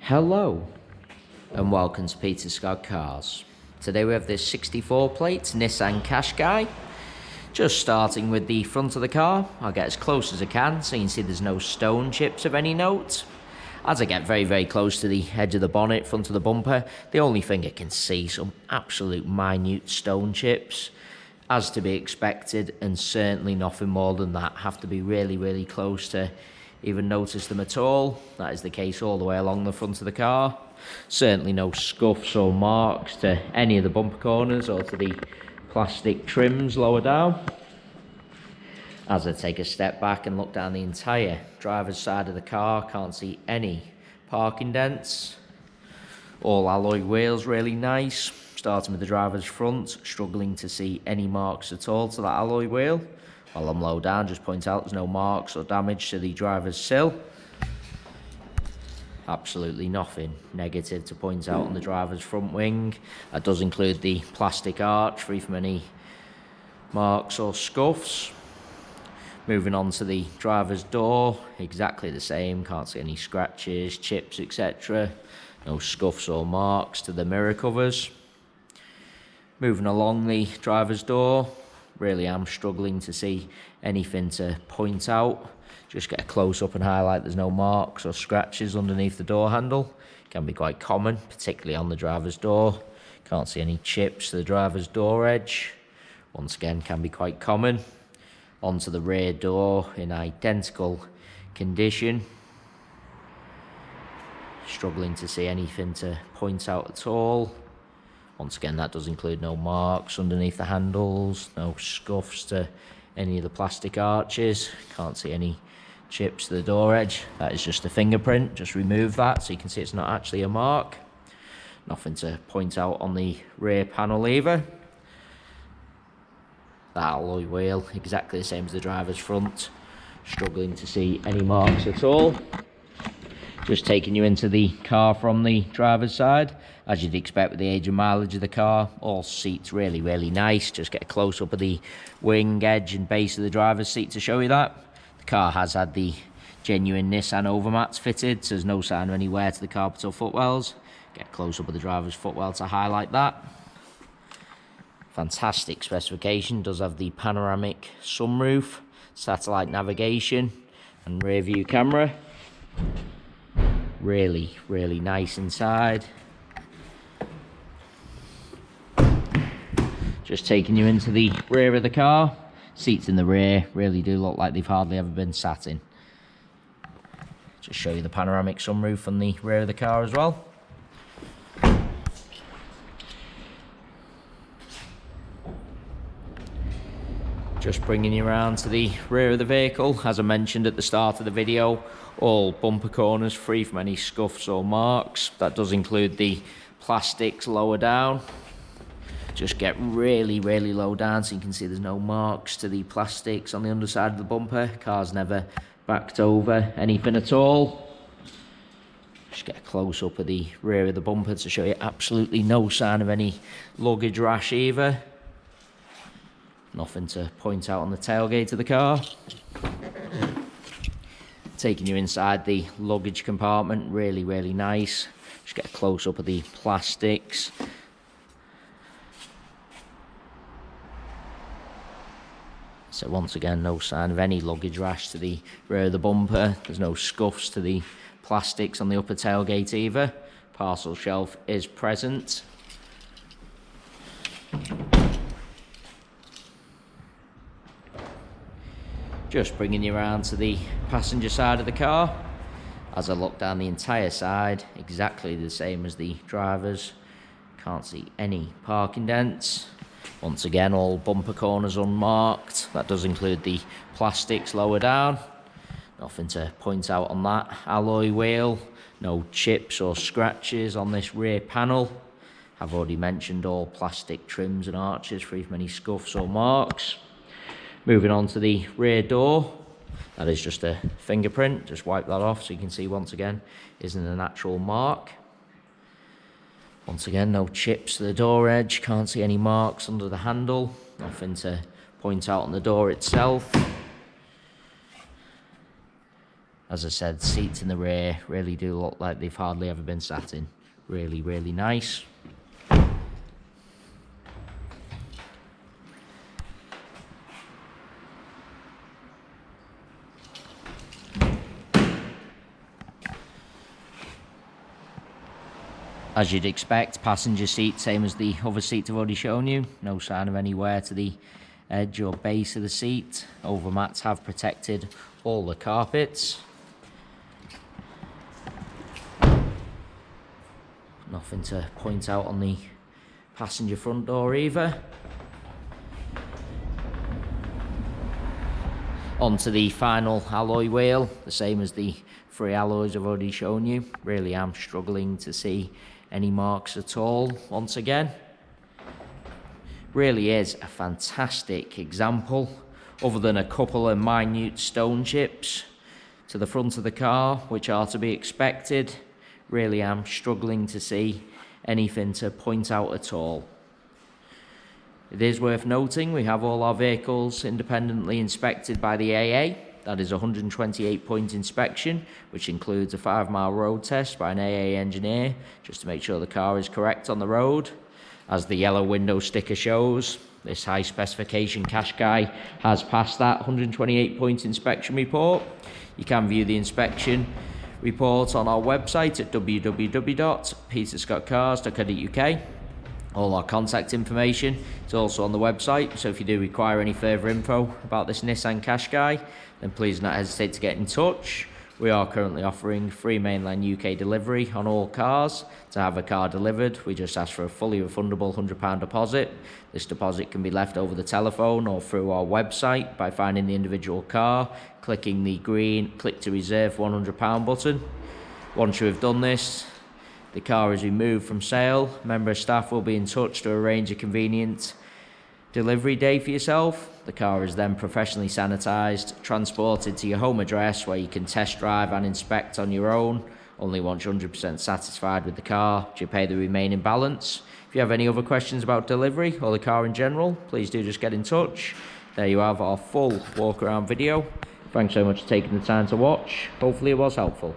Hello and welcome to Peter Scott Cars. Today we have this 64 plate Nissan Qashqai. Just starting with the front of the car, I'll get as close as I can so you can see there's no stone chips of any note. As I get very close to the edge of the bonnet, front of the bumper, the only thing I can see some absolute minute stone chips. As to be expected, and certainly nothing more than that. Have to be really close to even notice them at all. That is the case all the way along the front of the car. Certainly no scuffs or marks to any of the bumper corners or to the plastic trims lower down. As I take a step back and look down the entire driver's side of the car, can't see any parking dents. All alloy wheels, really nice. Starting with the driver's front, struggling to see any marks at all to that alloy wheel. While I'm low down, just point out there's no marks or damage to the driver's sill. Absolutely nothing negative to point out on the driver's front wing. That does include the plastic arch, free from any marks or scuffs. Moving on to the driver's door, exactly the same, can't see any scratches, chips, etc. No scuffs or marks to the mirror covers. Moving along the driver's door, really am struggling to see anything to point out. Just get a close up and highlight there's no marks or scratches underneath the door handle. Can be quite common, particularly on the driver's door. Can't see any chips to the driver's door edge. Once again, can be quite common. Onto the rear door in identical condition. Struggling to see anything to point out at all. Once again, that does include no marks underneath the handles, no scuffs to any of the plastic arches. Can't see any chips to the door edge. That is just a fingerprint. Just remove that so you can see it's not actually a mark. Nothing to point out on the rear panel either. That alloy wheel, exactly the same as the driver's front. Struggling to see any marks at all. Just taking you into the car from the driver's side. As you'd expect with the age and mileage of the car, all seats really nice. Just get a close up of the wing, edge and base of the driver's seat to show you that. The car has had the genuine Nissan overmats fitted, so there's no sign of any wear to the carpet or footwells. Get a close up of the driver's footwell to highlight that. Fantastic specification, does have the panoramic sunroof, satellite navigation and rear view camera. Really nice inside. Just taking you into the rear of the car. Seats in the rear really do look like they've hardly ever been sat in. Just show you the panoramic sunroof on the rear of the car as well. Just bringing you around to the rear of the vehicle. As I mentioned at the start of the video, all bumper corners free from any scuffs or marks. That does include the plastics lower down. Just get really low down so you can see there's no marks to the plastics on the underside of the bumper. Car's never backed over anything at all. Just get a close up of the rear of the bumper to show you absolutely no sign of any luggage rash either. Nothing to point out on the tailgate of the car. Taking you inside the luggage compartment, really nice. Just get a close up of the plastics. So once again, no sign of any luggage rash to the rear of the bumper. There's no scuffs to the plastics on the upper tailgate either. Parcel shelf is present. Just bringing you around to the passenger side of the car. As I look down the entire side, exactly the same as the driver's. Can't see any parking dents. Once again, all bumper corners unmarked. That does include the plastics lower down. Nothing to point out on that alloy wheel. No chips or scratches on this rear panel. I've already mentioned all plastic trims and arches free from any scuffs or marks. Moving on to the rear door, that is just a fingerprint. Just wipe that off so you can see once again isn't an actual mark. Once again, no chips to the door edge, can't see any marks under the handle. Nothing to point out on the door itself. As I said, seats in the rear really do look like they've hardly ever been sat in. Really, really nice. As you'd expect, passenger seat, same as the other seats I've already shown you. No sign of any wear to the edge or base of the seat. Overmats have protected all the carpets. Nothing to point out on the passenger front door either. Onto the final alloy wheel, the same as the 3 alloys I've already shown you. Really am struggling to see any marks at all once again. Really is a fantastic example, other than a couple of minute stone chips to the front of the car, which are to be expected. Really am struggling to see anything to point out at all. It is worth noting we have all our vehicles independently inspected by the AA. That is a 128-point inspection, which includes a 5-mile road test by an AA engineer, just to make sure the car is correct on the road. As the yellow window sticker shows, this high-specification Qashqai has passed that 128-point inspection report. You can view the inspection report on our website at www.peterscottcars.co.uk. All our contact information is also on the website, so if you do require any further info about this Nissan Qashqai, then please do not hesitate to get in touch. We are currently offering free mainline UK delivery on all cars. To have a car delivered, we just ask for a fully refundable £100 deposit. This deposit can be left over the telephone or through our website by finding the individual car, clicking the green Click to Reserve £100 button. Once you have done this, the car is removed from sale. A member of staff will be in touch to arrange a convenient delivery day for yourself. The car is then professionally sanitised, transported to your home address where you can test drive and inspect on your own. Only once you're 100% satisfied with the car do you pay the remaining balance. If you have any other questions about delivery or the car in general, please do just get in touch. There you have our full walk around video. Thanks so much for taking the time to watch. Hopefully it was helpful.